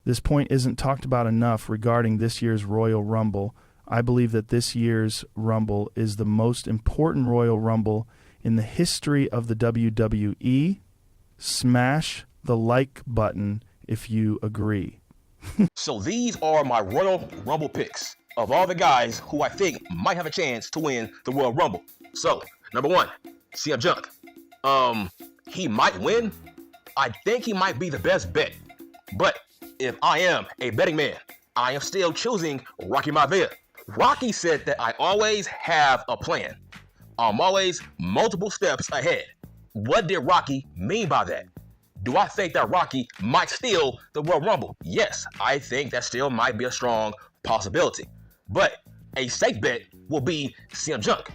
This point isn't talked about enough regarding this year's Royal Rumble. I believe that this year's Rumble is the most important Royal Rumble in the history of the WWE. Smash the like button if you agree. So these are my Royal Rumble picks of all the guys who I think might have a chance to win the Royal Rumble. So, number 1, CM Punk. He might win. I think he might be the best bet. But if I am a betting man, I am still choosing Rocky Maivia. Rocky said that I always have a plan. I'm always multiple steps ahead. What did Rocky mean by that? Do I think that Rocky might steal the Royal Rumble? Yes, I think that still might be a strong possibility. But a safe bet will be CM Punk.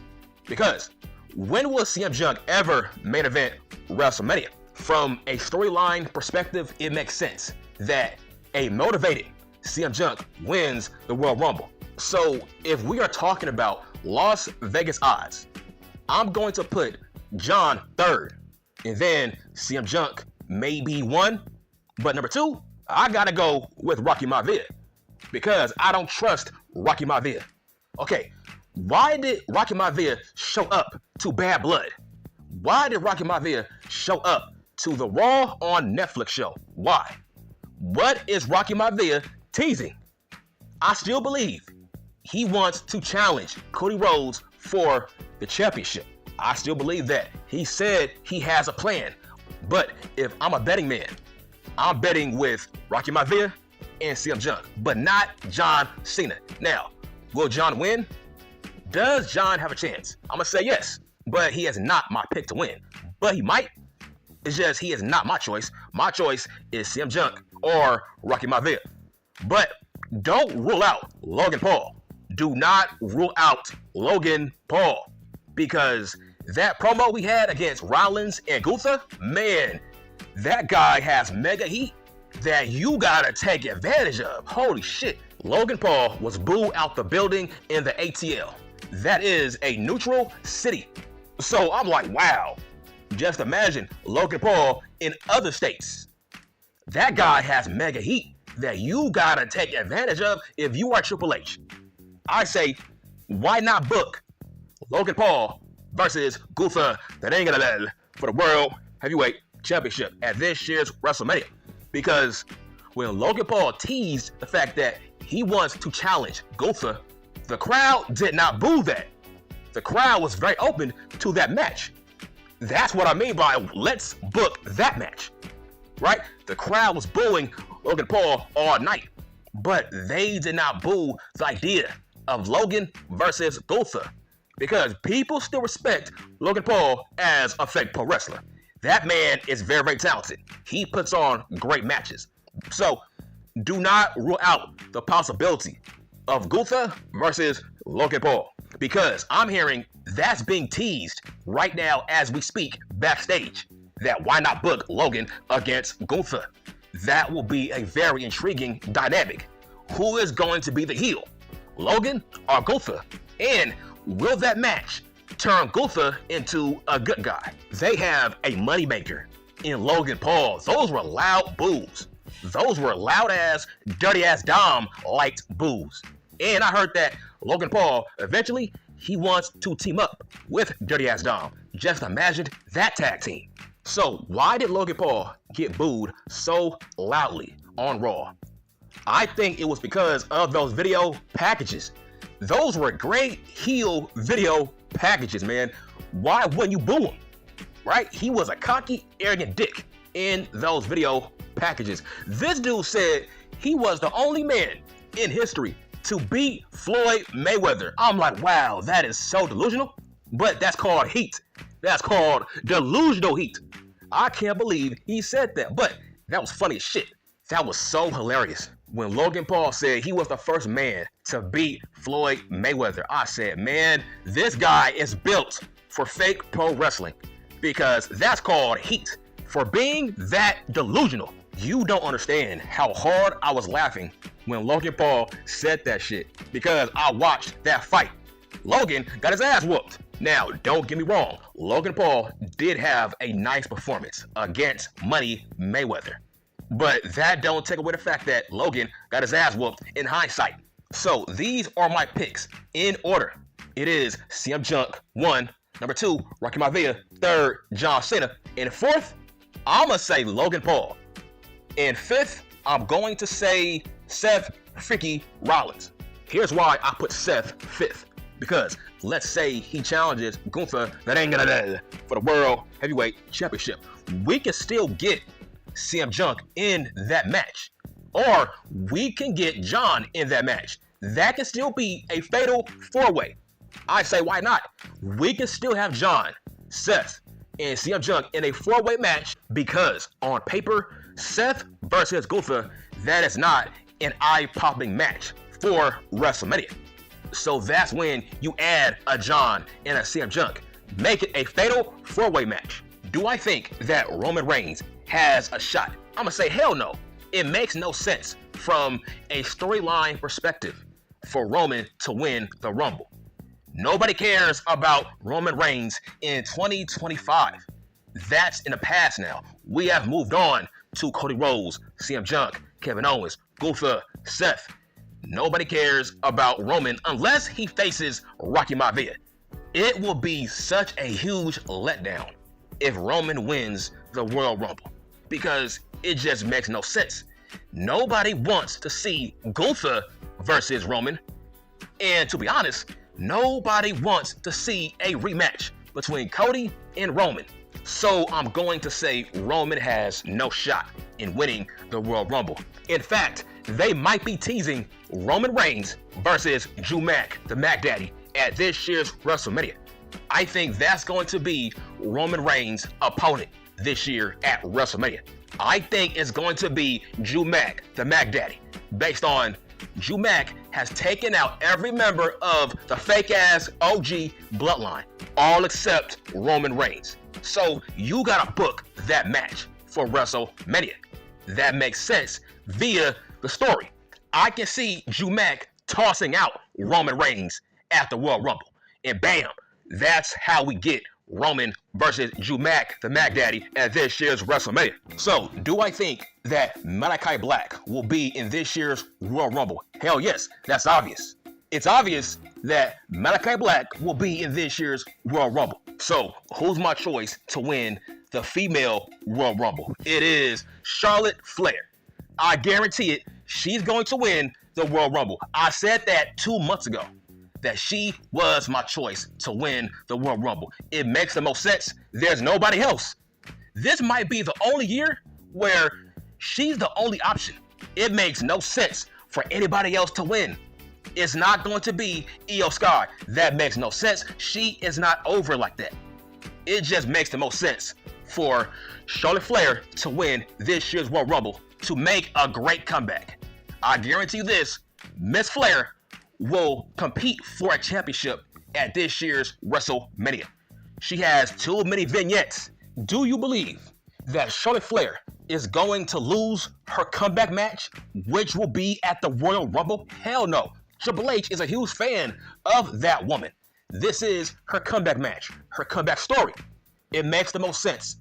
Because when will CM Punk ever main event WrestleMania? From a storyline perspective, it makes sense that a motivated CM Punk wins the Royal Rumble. So if we are talking about Las Vegas odds, I'm going to put John third, and then CM Punk maybe 1. But number 2, I gotta go with Rocky Maivia because I don't trust Rocky Maivia. Okay, why did Rocky Maivia show up to Bad Blood? Why did Rocky Maivia show up to the Raw on Netflix show? Why? What is Rocky Maivia teasing? I still believe he wants to challenge Cody Rhodes for the championship. I still believe that. He said he has a plan. But if I'm a betting man, I'm betting with Rocky Maivia and CM Punk, but not John Cena. Now, will John win? Does John have a chance? I'm going to say yes, but he is not my pick to win. But he might. It's just he is not my choice. My choice is CM Punk or Rocky Maivia. But don't rule out Logan Paul. Do not rule out Logan Paul because that promo we had against Rollins and Gunther, man, that guy has mega heat that you gotta take advantage of. Holy shit. Logan Paul was booed out the building in the ATL. That is a neutral city. So I'm like, wow. Just imagine Logan Paul in other states. That guy has mega heat that you gotta take advantage of if you are Triple H. I say, why not book Logan Paul versus Gunther for the World Heavyweight Championship at this year's WrestleMania? Because when Logan Paul teased the fact that he wants to challenge Gunther, the crowd did not boo that. The crowd was very open to that match. That's what I mean by let's book that match, right? The crowd was booing Logan Paul all night, but they did not boo the idea of Logan versus Gunther because people still respect Logan Paul as a fake pro wrestler. That man is very, very talented. He puts on great matches. So do not rule out the possibility of Gunther versus Logan Paul because I'm hearing that's being teased right now as we speak backstage. That why not book Logan against Gunther? That will be a very intriguing dynamic. Who is going to be the heel? Logan or Gunther? And will that match turn Gunther into a good guy? They have a moneymaker in Logan Paul. Those were loud boos. Those were loud ass, dirty ass Dom liked boos. And I heard that Logan Paul eventually he wants to team up with Dirty Ass Dom. Just imagine that tag team. So why did Logan Paul get booed so loudly on Raw? I think it was because of those video packages. Those were great heel video packages, man. Why wouldn't you boo him? Right? He was a cocky, arrogant dick in those video packages. This dude said he was the only man in history to beat Floyd Mayweather. I'm like, wow, that is so delusional. But that's called heat. That's called delusional heat. I can't believe he said that. But that was funny as shit. That was so hilarious. When Logan Paul said he was the first man to beat Floyd Mayweather, I said, man, this guy is built for fake pro wrestling because that's called heat. For being that delusional, you don't understand how hard I was laughing when Logan Paul said that shit because I watched that fight. Logan got his ass whooped. Now, don't get me wrong, Logan Paul did have a nice performance against Money Mayweather. But that don't take away the fact that Logan got his ass whooped in hindsight. So these are my picks in order. It is CM Junk, 1. Number 2, Rocky Maivia. 3rd, John Cena. And 4th, I'm going to say Logan Paul. And 5th, I'm going to say Seth Freaky Rollins. Here's why I put Seth 5th. Because let's say he challenges Gunther for the World Heavyweight Championship. We can still get CM Junk in that match. Or we can get John in that match. That can still be a fatal 4-way. I say, why not? We can still have John, Seth, and CM Junk in a 4-way match because on paper, Seth versus Gunther, that is not an eye-popping match for WrestleMania. So that's when you add a John and a CM Junk. Make it a fatal 4-way match. Do I think that Roman Reigns has a shot? I'm going to say hell no. It makes no sense from a storyline perspective for Roman to win the Rumble. Nobody cares about Roman Reigns in 2025. That's in the past now. We have moved on to Cody Rhodes, CM Junk, Kevin Owens, Gunther, Seth. Nobody cares about Roman unless he faces Rocky Maivia. It will be such a huge letdown if Roman wins the Royal Rumble because it just makes no sense. Nobody wants to see Gunther versus Roman. And to be honest, nobody wants to see a rematch between Cody and Roman. So I'm going to say Roman has no shot in winning the Royal Rumble. In fact, they might be teasing Roman Reigns versus Drew Mac, the Mac Daddy, at this year's WrestleMania. I think that's going to be Roman Reigns' opponent this year at WrestleMania. I think it's going to be Drew Mac, the Mac Daddy, based on Drew Mac has taken out every member of the fake-ass OG bloodline, all except Roman Reigns. So you gotta book that match for WrestleMania. That makes sense via the story. I can see Drew Mac tossing out Roman Reigns at the Royal Rumble. And bam, that's how we get Roman versus Drew Mac, the Mac Daddy, at this year's WrestleMania. So, do I think that Malakai Black will be in this year's Royal Rumble? Hell yes, that's obvious. It's obvious that Malakai Black will be in this year's Royal Rumble. So, who's my choice to win the female Royal Rumble? It is Charlotte Flair. I guarantee it, she's going to win the Royal Rumble. I said that 2 months ago, that she was my choice to win the Royal Rumble. It makes the most sense. There's nobody else. This might be the only year where she's the only option. It makes no sense for anybody else to win. It's not going to be Io Sky. That makes no sense. She is not over like that. It just makes the most sense for Charlotte Flair to win this year's Royal Rumble to make a great comeback. I guarantee you this, Miss Flair will compete for a championship at this year's WrestleMania. She has too many vignettes. Do you believe that Charlotte Flair is going to lose her comeback match, which will be at the Royal Rumble? Hell no. Triple H is a huge fan of that woman. This is her comeback match, her comeback story. It makes the most sense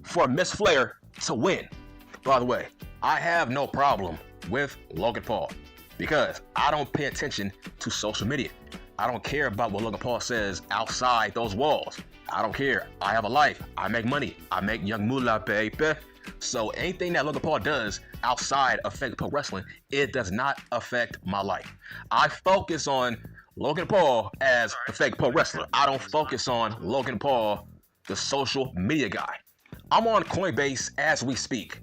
for Miss Flair to win. By the way, I have no problem with Logan Paul because I don't pay attention to social media. I don't care about what Logan Paul says outside those walls. I don't care. I have a life. I make money. I make young moolah, baby. So anything that Logan Paul does outside of fake pro wrestling, it does not affect my life. I focus on Logan Paul as the fake pro wrestler. I don't focus on Logan Paul, the social media guy. I'm on Coinbase as we speak.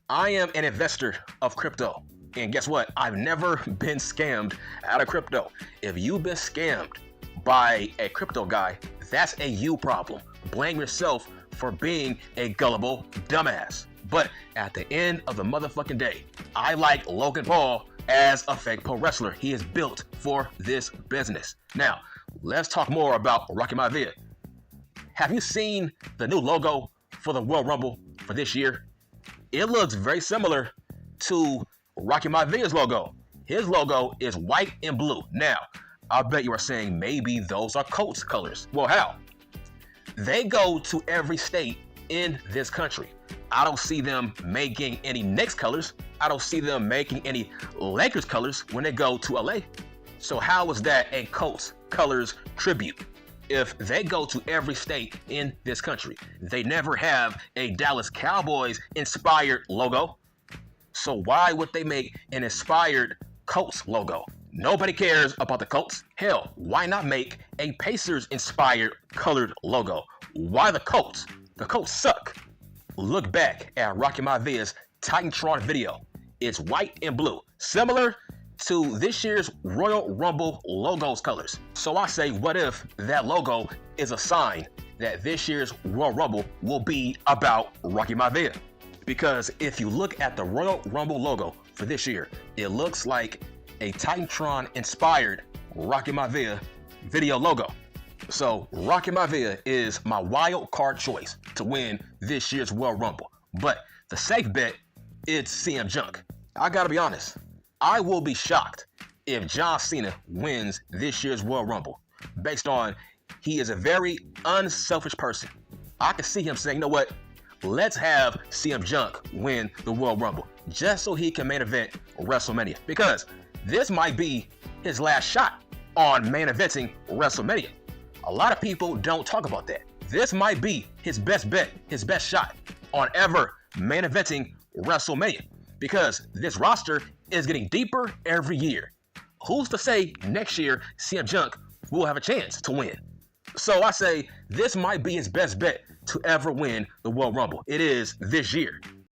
I am an investor of crypto. And guess what? I've never been scammed out of crypto. If you've been scammed by a crypto guy, that's a you problem. Blame yourself for being a gullible dumbass. But at the end of the motherfucking day, I like Logan Paul as a fake pro wrestler. He is built for this business. Now, let's talk more about Rocky Maivia. Have you seen the new logo for the Royal Rumble for this year? It looks very similar to Rocky Maivia's logo. His logo is white and blue. Now, I bet you are saying maybe those are Colts colors. Well, how? They go to every state in this country. I don't see them making any Knicks colors. I don't see them making any Lakers colors when they go to LA. So how is that a Colts colors tribute? If they go to every state in this country, they never have a Dallas Cowboys inspired logo. So why would they make an inspired Colts logo? Nobody cares about the Colts. Hell, why not make a Pacers inspired colored logo? Why the Colts? The Colts suck. Look back at Rocky Maivaia's Titantron video. It's white and blue, similar to this year's Royal Rumble logo's colors. So I say, what if that logo is a sign that this year's Royal Rumble will be about Rocky Maivia? Because if you look at the Royal Rumble logo for this year, it looks like a Titantron inspired Rocky Maivia video logo. So Rocky Maivia is my wild card choice to win this year's Royal Rumble. But the safe bet is CM Punk. I gotta be honest, I will be shocked if John Cena wins this year's Royal Rumble, based on he is a very unselfish person. I can see him saying, you know what, let's have CM Punk win the Royal Rumble, just so he can main event WrestleMania. Because this might be his last shot on main eventing WrestleMania. A lot of people don't talk about that. This might be his best bet, his best shot on ever main eventing WrestleMania. Because this roster is getting deeper every year. Who's to say next year CM Punk will have a chance to win? So I say this might be his best bet to ever win the Royal Rumble. It is this year.